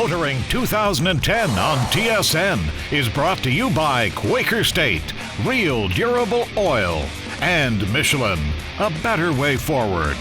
Motoring 2010 on TSN is brought to you by Quaker State, Real Durable Oil, and Michelin, a better way forward.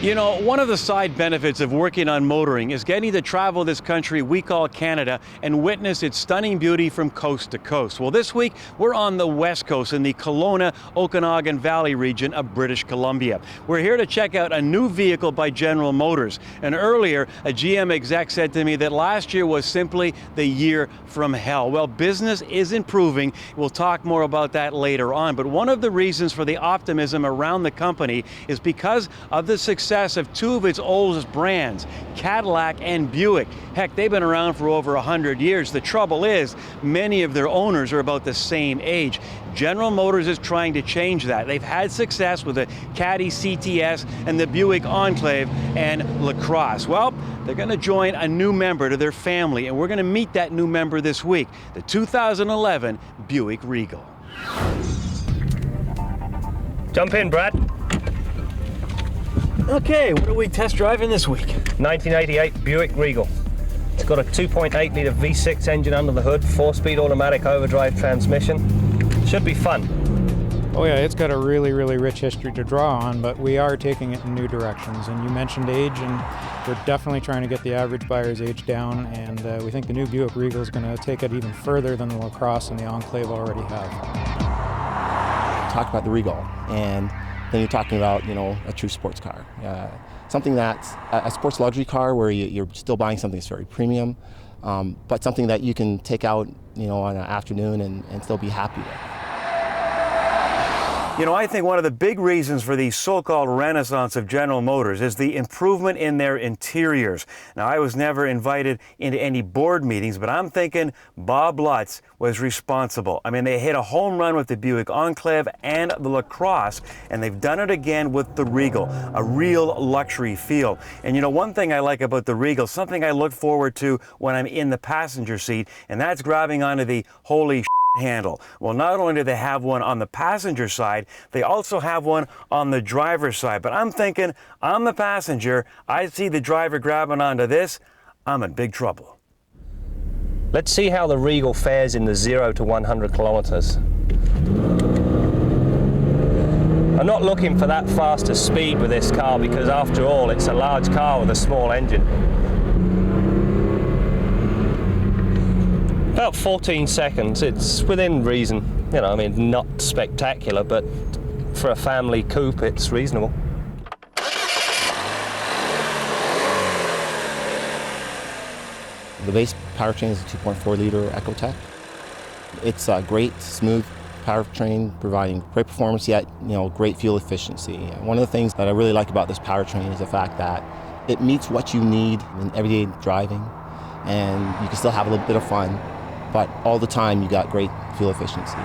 You know, one of the side benefits of working on motoring is getting to travel this country we call Canada and witness its stunning beauty from coast to coast. Well, this week we're on the West Coast in the Kelowna-Okanagan Valley region of British Columbia. We're here to check out a new vehicle by General Motors. And earlier, a GM exec said to me that last year was simply the year from hell. Well, business is improving. We'll talk more about that later on. But one of the reasons for the optimism around the company is because of the success of two of its oldest brands, Cadillac and Buick. Heck, they've been around for over 100 years. The trouble is, many of their owners are about the same age. General Motors is trying to change that. They've had success with the Caddy CTS and the Buick Enclave and Lacrosse. Well, they're going to join a new member to their family, and we're going to meet that new member this week, the 2011 Buick Regal. Jump in, Brad. Okay, what are we test driving this week? 1988 Buick Regal. It's got a 2.8 litre V6 engine under the hood, 4-speed automatic overdrive transmission. Should be fun. Oh yeah, it's got a really rich history to draw on, but we are taking it in new directions. And you mentioned age, and we're definitely trying to get the average buyer's age down, and we think the new Buick Regal is going to take it even further than the Lacrosse and the Enclave already have. Talk about the Regal, and then you're talking about, you know, a true sports car. Something that's a sports luxury car where you're still buying something that's very premium, but something that you can take out, you know, on an afternoon and still be happy with. You know, I think one of the big reasons for the so-called renaissance of General Motors is the improvement in their interiors. Now, I was never invited into any board meetings, but I'm thinking Bob Lutz was responsible. I mean, they hit a home run with the Buick Enclave and the Lacrosse, and they've done it again with the Regal, a real luxury feel. And you know, one thing I like about the Regal, something I look forward to when I'm in the passenger seat, and that's grabbing onto the holy handle. Well, not only do they have one on the passenger side, they also have one on the driver's side. But I'm thinking, I'm the passenger, I see the driver grabbing onto this, I'm in big trouble. Let's see how the Regal fares in the 0 to 100 kilometers. I'm not looking for that fast a speed with this car because after all, it's a large car with a small engine. About 14 seconds, it's within reason. You know, I mean, not spectacular, but for a family coupe, it's reasonable. The base powertrain is a 2.4 litre EcoTec. It's a great, smooth powertrain, providing great performance, yet, you know, great fuel efficiency. One of the things that I really like about this powertrain is the fact that it meets what you need in everyday driving, and you can still have a little bit of fun, but all the time you got great fuel efficiency.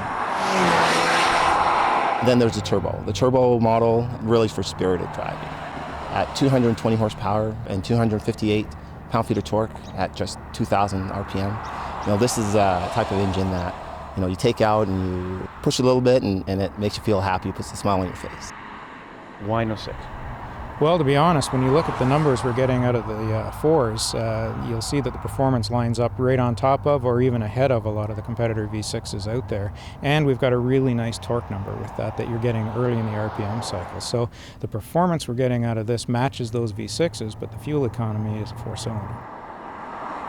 Then there's the turbo. The turbo model really is for spirited driving. At 220 horsepower and 258 pound-feet of torque at just 2,000 RPM. You know, this is a type of engine that, you know, you take out and you push a little bit and it makes you feel happy, puts a smile on your face. Why no 6? Well, to be honest, when you look at the numbers we're getting out of the 4s, you'll see that the performance lines up right on top of or even ahead of a lot of the competitor V6s out there. And we've got a really nice torque number with that you're getting early in the RPM cycle. So the performance we're getting out of this matches those V6s, but the fuel economy is a 4-cylinder.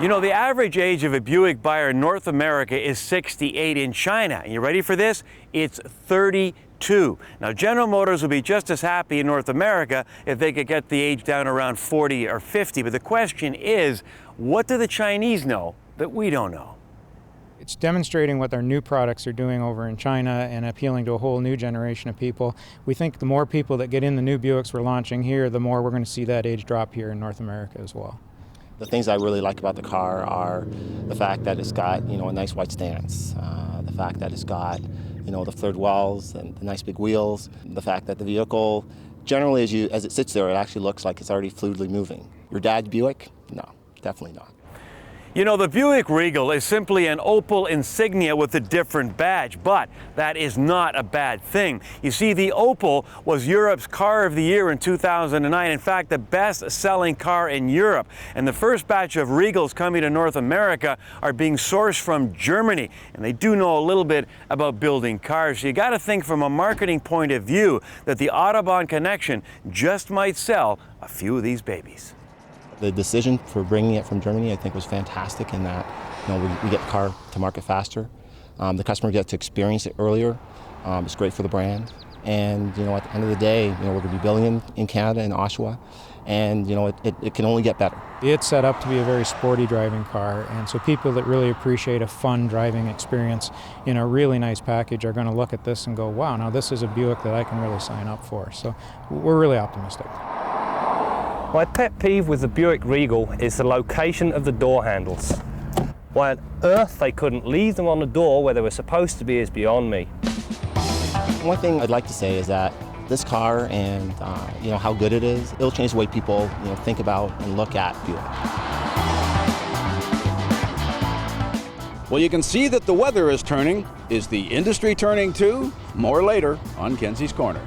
You know, the average age of a Buick buyer in North America is 68. In China, and you ready for this? It's 32. Now, General Motors would be just as happy in North America if they could get the age down around 40 or 50. But the question is, what do the Chinese know that we don't know? It's demonstrating what their new products are doing over in China and appealing to a whole new generation of people. We think the more people that get in the new Buicks we're launching here, the more we're going to see that age drop here in North America as well. The things I really like about the car are the fact that it's got, you know, a nice white stance, the fact that it's got, you know, the flared wells and the nice big wheels, the fact that the vehicle, generally as it sits there, it actually looks like it's already fluidly moving. Your dad's Buick? No, definitely not. You know, the Buick Regal is simply an Opel insignia with a different badge, but that is not a bad thing. You see, the Opel was Europe's car of the year in 2009. In fact, the best-selling car in Europe. And the first batch of Regals coming to North America are being sourced from Germany. And they do know a little bit about building cars. So you got to think from a marketing point of view that the Autobahn connection just might sell a few of these babies. The decision for bringing it from Germany, I think, was fantastic in that, you know, we get the car to market faster. The customer gets to experience it earlier. It's great for the brand. And, you know, at the end of the day, you know, we're going to be building in Canada, in Oshawa, and, you know, it can only get better. It's set up to be a very sporty driving car, and so people that really appreciate a fun driving experience in a really nice package are going to look at this and go, wow, now this is a Buick that I can really sign up for. So we're really optimistic. My pet peeve with the Buick Regal is the location of the door handles. Why on earth they couldn't leave them on the door where they were supposed to be is beyond me. One thing I'd like to say is that this car and you know, how good it is, it'll change the way people, you know, think about and look at Buick. Well, you can see that the weather is turning. Is the industry turning too? More later on Kenzie's Corner.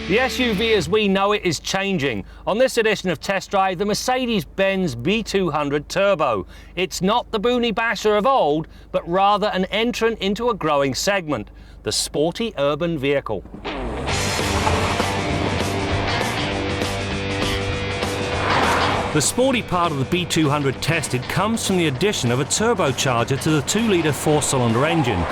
The SUV as we know it is changing. On this edition of Test Drive, the Mercedes-Benz B200 Turbo. It's not the boonie basher of old, but rather an entrant into a growing segment, the sporty urban vehicle. The sporty part of the B200 tested comes from the addition of a turbocharger to the 2-litre 4-cylinder engine.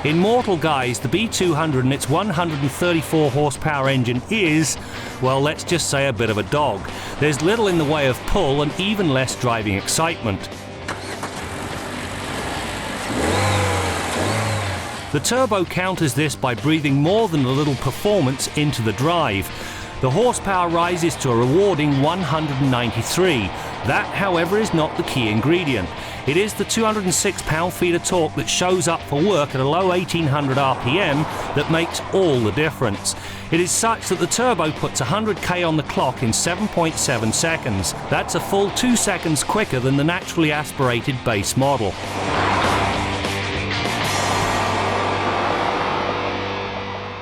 In mortal guise, the B200 and its 134 horsepower engine is, well, let's just say a bit of a dog. There's little in the way of pull and even less driving excitement. The turbo counters this by breathing more than a little performance into the drive. The horsepower rises to a rewarding 193. That, however, is not the key ingredient. It is the 206 pound-feet of torque that shows up for work at a low 1800 RPM that makes all the difference. It is such that the turbo puts 100k on the clock in 7.7 seconds. That's a full 2 seconds quicker than the naturally aspirated base model.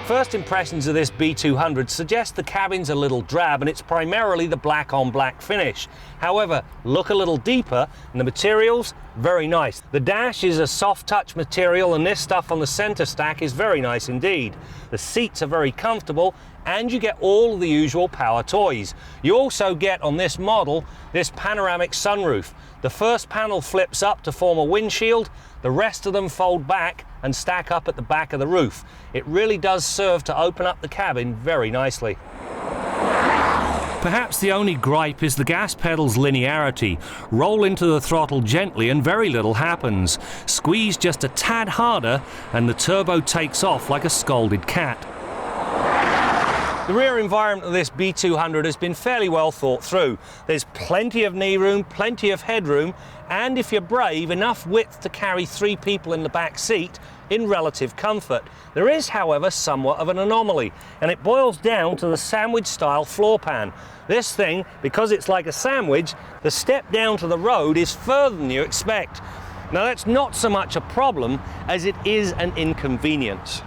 First impressions of this B200 suggest the cabin's a little drab and it's primarily the black on black finish. However, look a little deeper and the material's very nice. The dash is a soft touch material and this stuff on the center stack is very nice indeed. The seats are very comfortable and you get all of the usual power toys. You also get on this model this panoramic sunroof. The first panel flips up to form a windshield, the rest of them fold back and stack up at the back of the roof. It really does serve to open up the cabin very nicely. Perhaps the only gripe is the gas pedal's linearity. Roll into the throttle gently and very little happens. Squeeze just a tad harder and the turbo takes off like a scalded cat. The rear environment of this B200 has been fairly well thought through. There's plenty of knee room, plenty of headroom, and if you're brave, enough width to carry 3 people in the back seat in relative comfort. There is, however, somewhat of an anomaly, and it boils down to the sandwich-style floor pan. This thing, because it's like a sandwich, the step down to the road is further than you expect. Now that's not so much a problem as it is an inconvenience.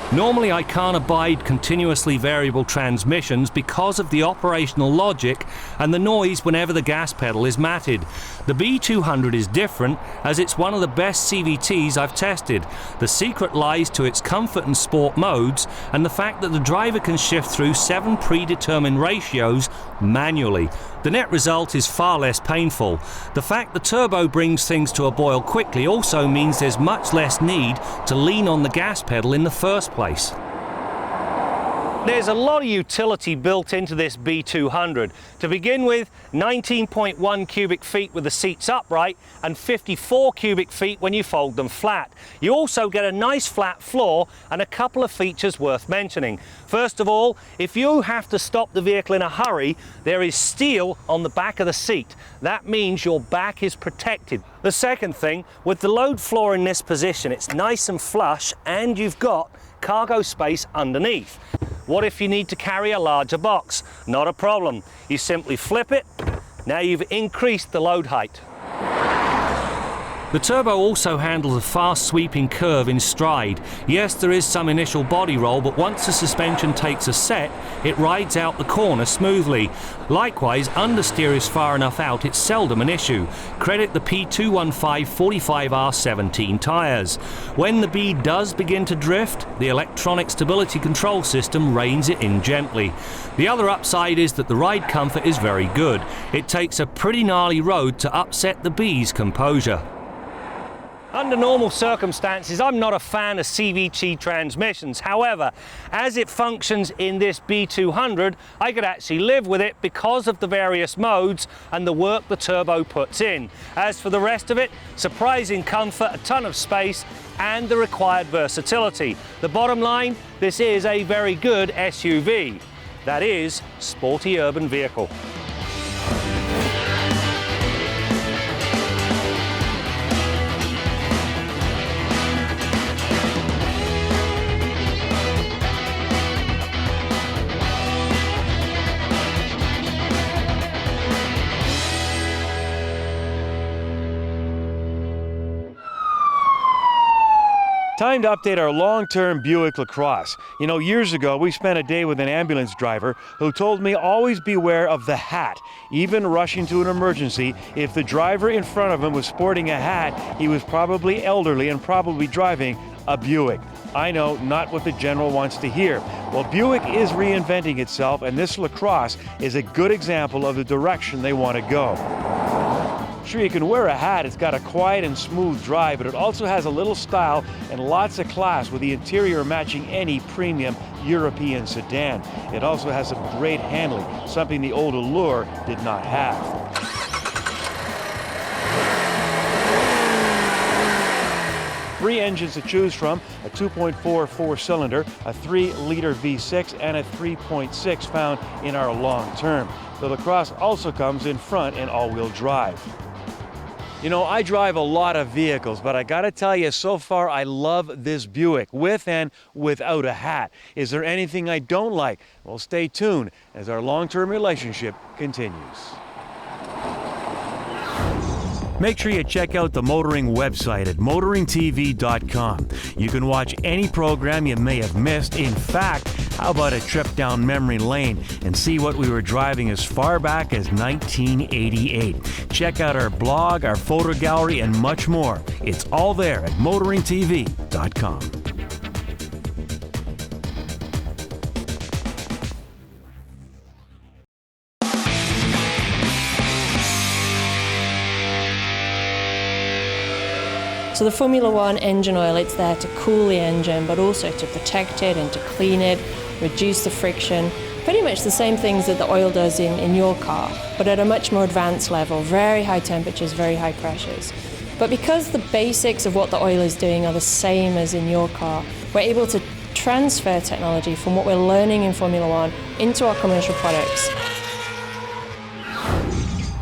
Normally I can't abide continuously variable transmissions because of the operational logic and the noise whenever the gas pedal is matted. The B200 is different as it's one of the best CVTs I've tested. The secret lies to its comfort and sport modes and the fact that the driver can shift through 7 predetermined ratios manually. The net result is far less painful. The fact the turbo brings things to a boil quickly also means there's much less need to lean on the gas pedal in the first place. There's a lot of utility built into this B200. To begin with, 19.1 cubic feet with the seats upright and 54 cubic feet when you fold them flat. You also get a nice flat floor and a couple of features worth mentioning. First of all, if you have to stop the vehicle in a hurry, there is steel on the back of the seat. That means your back is protected. The second thing, with the load floor in this position, it's nice and flush and you've got cargo space underneath. What if you need to carry a larger box? Not a problem. You simply flip it. Now you've increased the load height. The turbo also handles a fast sweeping curve in stride. Yes, there is some initial body roll, but once the suspension takes a set, it rides out the corner smoothly. Likewise, understeer is far enough out, it's seldom an issue. Credit the P215 45R17 tyres. When the B does begin to drift, the electronic stability control system reins it in gently. The other upside is that the ride comfort is very good. It takes a pretty gnarly road to upset the B's composure. Under normal circumstances, I'm not a fan of CVT transmissions. However, as it functions in this B200, I could actually live with it because of the various modes and the work the turbo puts in. As for the rest of it, surprising comfort, a ton of space, and the required versatility. The bottom line, this is a very good SUV. That is, sporty urban vehicle. Time to update our long-term Buick Lacrosse. You know, years ago, we spent a day with an ambulance driver who told me always beware of the hat. Even rushing to an emergency, if the driver in front of him was sporting a hat, he was probably elderly and probably driving a Buick. I know, not what the general wants to hear. Well, Buick is reinventing itself, and this Lacrosse is a good example of the direction they want to go. Sure, you can wear a hat, it's got a quiet and smooth drive, but it also has a little style and lots of class, with the interior matching any premium European sedan. It also has some great handling, something the old Allure did not have. 3 engines to choose from, a 2.4 4-cylinder, a 3-liter V6, and a 3.6 found in our long term. The Lacrosse also comes in front and all-wheel drive. You know, I drive a lot of vehicles, but I gotta tell you, so far I love this Buick, with and without a hat. Is there anything I don't like? Well, stay tuned as our long-term relationship continues. Make sure you check out the motoring website at motoringtv.com. You can watch any program you may have missed. In fact, how about a trip down memory lane and see what we were driving as far back as 1988. Check out our blog, our photo gallery, and much more. It's all there at motoringtv.com. So the Formula One engine oil, it's there to cool the engine, but also to protect it and to clean it, reduce the friction. Pretty much the same things that the oil does in your car, but at a much more advanced level, very high temperatures, very high pressures. But because the basics of what the oil is doing are the same as in your car, we're able to transfer technology from what we're learning in Formula One into our commercial products.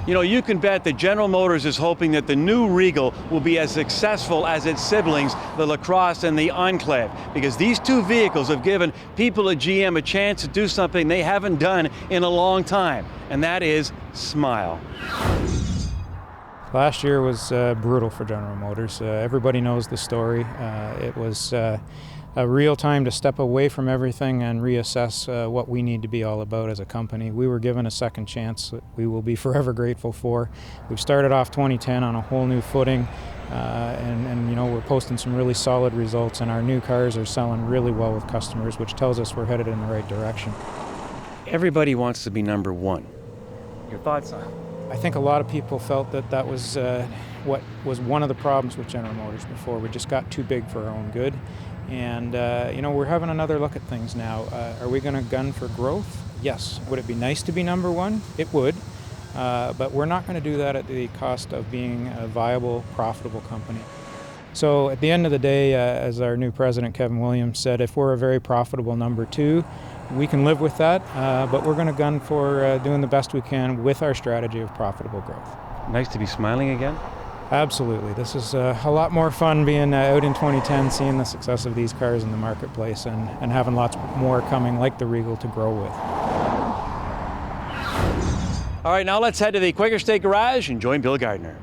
You know, you can bet that General Motors is hoping that the new Regal will be as successful as its siblings, the Lacrosse and the Enclave, because these two vehicles have given people at GM a chance to do something they haven't done in a long time, and that is smile. Last year was brutal for General Motors. Everybody knows the story. It was a real time to step away from everything and reassess what we need to be all about as a company. We were given a second chance that we will be forever grateful for. We've started off 2010 on a whole new footing, and you know, we're posting some really solid results, and our new cars are selling really well with customers, which tells us we're headed in the right direction. Everybody wants to be number one. Your thoughts on it? I think a lot of people felt that that was what was one of the problems with General Motors before. We just got too big for our own good. And, we're having another look at things now. Are we going to gun for growth? Yes. Would it be nice to be number one? It would. But we're not going to do that at the cost of being a viable, profitable company. So at the end of the day, as our new president, Kevin Williams, said, if we're a very profitable number two, we can live with that, but we're going to gun for doing the best we can with our strategy of profitable growth. Nice to be smiling again. Absolutely. This is a lot more fun being out in 2010, seeing the success of these cars in the marketplace and having lots more coming like the Regal to grow with. All right, now let's head to the Quaker State Garage and join Bill Gardiner.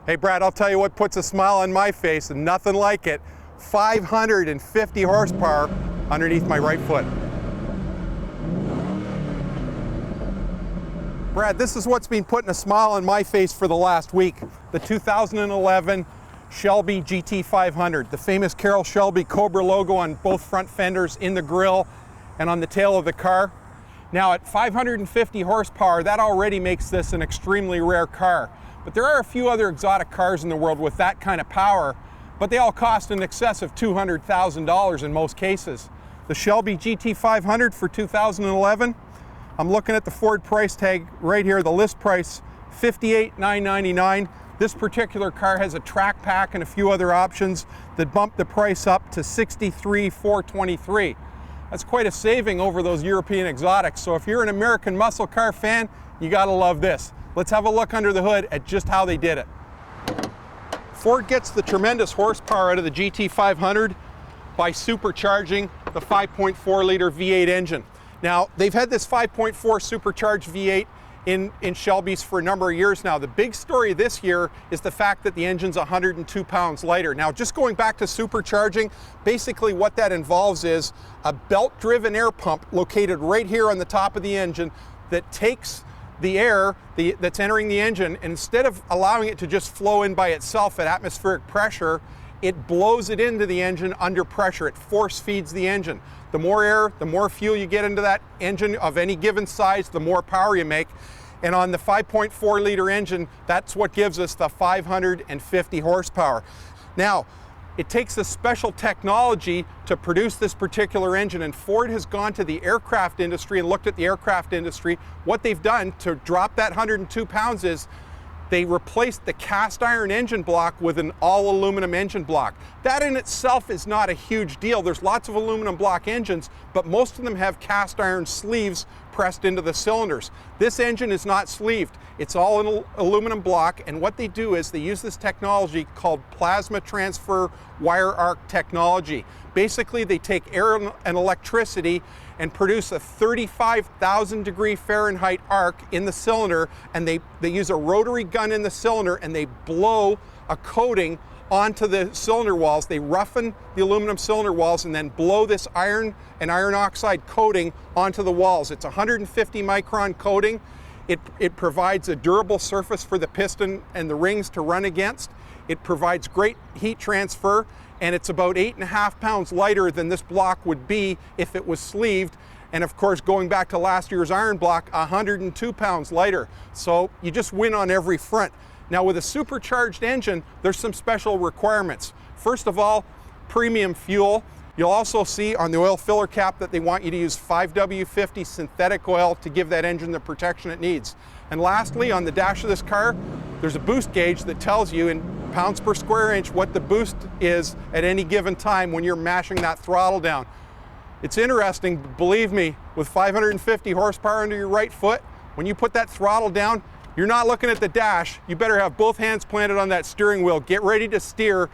Hey Brad, I'll tell you what puts a smile on my face and nothing like it. 550 horsepower underneath my right foot. Brad, this is what's been putting a smile on my face for the last week. The 2011 Shelby GT500, the famous Carroll Shelby Cobra logo on both front fenders, in the grille, and on the tail of the car. Now at 550 horsepower, that already makes this an extremely rare car. But there are a few other exotic cars in the world with that kind of power, but they all cost in excess of $200,000 in most cases. The Shelby GT500 for 2011, I'm looking at the Ford price tag right here, the list price, $58,999. This particular car has a track pack and a few other options that bump the price up to $63,423. That's quite a saving over those European exotics. So if you're an American muscle car fan, you gotta love this. Let's have a look under the hood at just how they did it. Ford gets the tremendous horsepower out of the GT500 by supercharging the 5.4 liter V8 engine. Now, they've had this 5.4 supercharged V8 in Shelby's for a number of years now. The big story this year is the fact that the engine's 102 pounds lighter. Now, just going back to supercharging, basically what that involves is a belt-driven air pump located right here on the top of the engine that takes the air that's entering the engine, and instead of allowing it to just flow in by itself at atmospheric pressure, it blows it into the engine under pressure. It force feeds the engine. The more air, the more fuel you get into that engine of any given size, the more power you make. And on the 5.4 liter engine, that's what gives us the 550 horsepower. Now, it takes a special technology to produce this particular engine, and Ford has gone to the aircraft industry and looked at the aircraft industry. What they've done to drop that 102 pounds is they replaced the cast iron engine block with an all aluminum engine block. That in itself is not a huge deal. There's lots of aluminum block engines, but most of them have cast iron sleeves pressed into the cylinders. This engine is not sleeved. It's all an aluminum block, and what they do is they use this technology called plasma transfer wire arc technology. Basically, they take air and electricity and produce a 35,000 degree Fahrenheit arc in the cylinder, and they use a rotary gun in the cylinder and they blow a coating onto the cylinder walls. They roughen the aluminum cylinder walls and then blow this iron and iron oxide coating onto the walls. It's 150 micron coating. It provides a durable surface for the piston and the rings to run against. It provides great heat transfer, and it's about 8.5 pounds lighter than this block would be if it was sleeved. And of course, going back to last year's iron block, 102 pounds lighter. So you just win on every front. Now with a supercharged engine, there's some special requirements. First of all, premium fuel. You'll also see on the oil filler cap that they want you to use 5W50 synthetic oil to give that engine the protection it needs. And lastly, on the dash of this car, there's a boost gauge that tells you in pounds per square inch what the boost is at any given time when you're mashing that throttle down. It's interesting, believe me, with 550 horsepower under your right foot, when you put that throttle down, you're not looking at the dash. You better have both hands planted on that steering wheel. Get ready to steer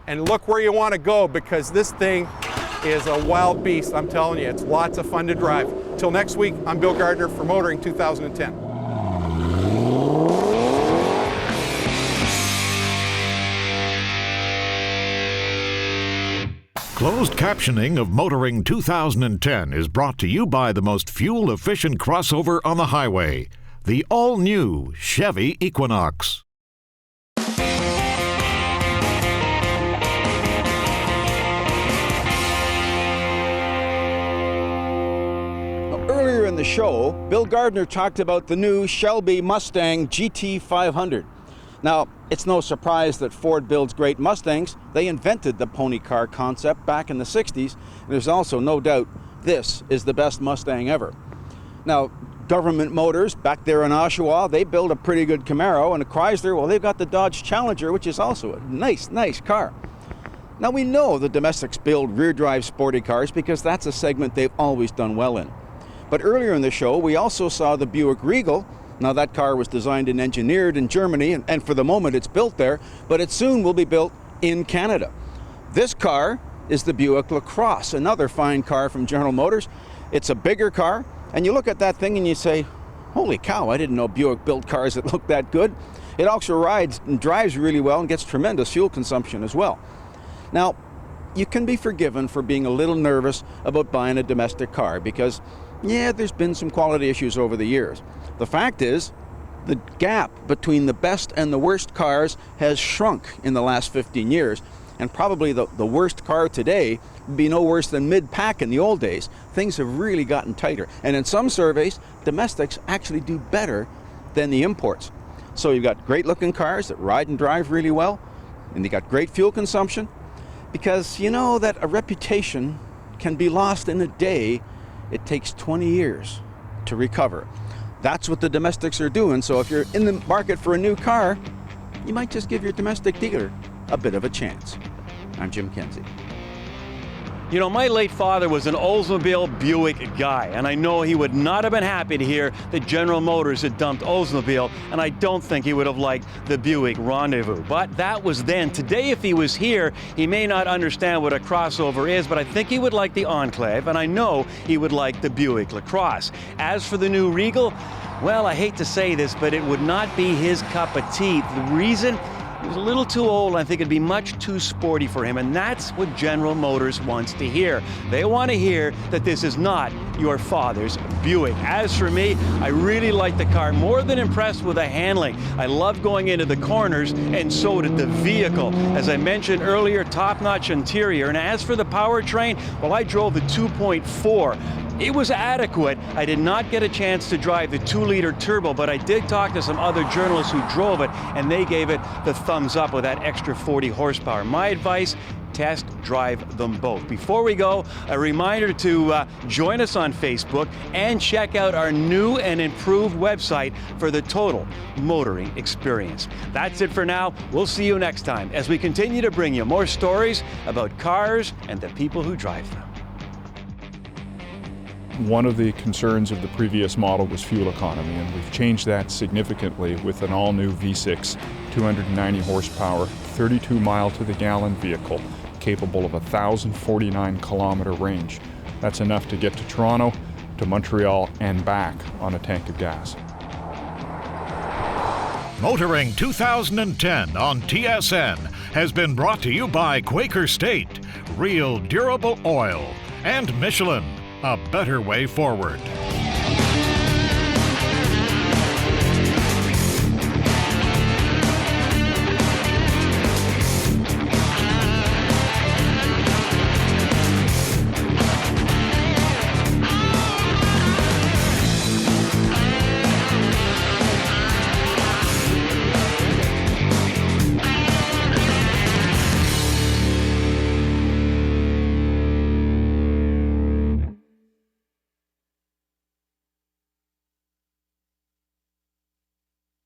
and look where you want to go, because this thing is a wild beast, I'm telling you. It's lots of fun to drive. Till next week, I'm Bill Gardiner for Motoring 2010. Closed captioning of Motoring 2010 is brought to you by the most fuel-efficient crossover on the highway, the all-new Chevy Equinox. Earlier in in the show, Bill Gardiner talked about the new Shelby Mustang GT500. Now, it's no surprise that Ford builds great Mustangs. They invented the pony car concept back in the 60s. And there's also no doubt this is the best Mustang ever. Now, Government Motors back there in Oshawa, they build a pretty good Camaro, and a Chrysler, well, they've got the Dodge Challenger, which is also a nice car. Now, we know the domestics build rear-drive sporty cars because that's a segment they've always done well in. But earlier in the show, we also saw the Buick Regal. Now, that car was designed and engineered in Germany, and for the moment it's built there, but it soon will be built in Canada. This car is the Buick Lacrosse, another fine car from General Motors. It's a bigger car, and you look at that thing and you say, holy cow, I didn't know Buick built cars that look that good. It also rides and drives really well and gets tremendous fuel consumption as well. Now, you can be forgiven for being a little nervous about buying a domestic car because, yeah, there's been some quality issues over the years. The fact is, the gap between the best and the worst cars has shrunk in the last 15 years, and probably the worst car today would be no worse than mid-pack in the old days. Things have really gotten tighter, and in some surveys, domestics actually do better than the imports. So you've got great-looking cars that ride and drive really well, and they got great fuel consumption, because you know that a reputation can be lost in a day. It takes 20 years to recover. That's what the domestics are doing. So if you're in the market for a new car, you might just give your domestic dealer a bit of a chance. I'm Jim Kenzie. You know, my late father was an Oldsmobile Buick guy, and I know he would not have been happy to hear that General Motors had dumped Oldsmobile, and I don't think he would have liked the Buick Rendezvous. But that was then. Today, if he was here, he may not understand what a crossover is, but I think he would like the Enclave, and I know he would like the Buick Lacrosse. As for the new Regal, well, I hate to say this, but it would not be his cup of tea. The reason? He was a little too old, and I think it'd be much too sporty for him, and that's what General Motors wants to hear. They want to hear that this is not your father's Buick. As for me, I really like the car, more than impressed with the handling. I love going into the corners, and so did the vehicle. As I mentioned earlier, top-notch interior, and as for the powertrain, well, I drove the 2.4. It was adequate. I did not get a chance to drive the 2-liter turbo, but I did talk to some other journalists who drove it, and they gave it the thumbs up with that extra 40 horsepower. My advice, test drive them both. Before we go, a reminder to join us on Facebook and check out our new and improved website for the total motoring experience. That's it for now. We'll see you next time as we continue to bring you more stories about cars and the people who drive them. One of the concerns of the previous model was fuel economy, and we've changed that significantly with an all-new V6, 290 horsepower, 32 mile to the gallon vehicle, capable of a 1,049 kilometer range. That's enough to get to Toronto, to Montreal, and back on a tank of gas. Motoring 2010 on TSN has been brought to you by Quaker State, Real Durable Oil, and Michelin, a better way forward.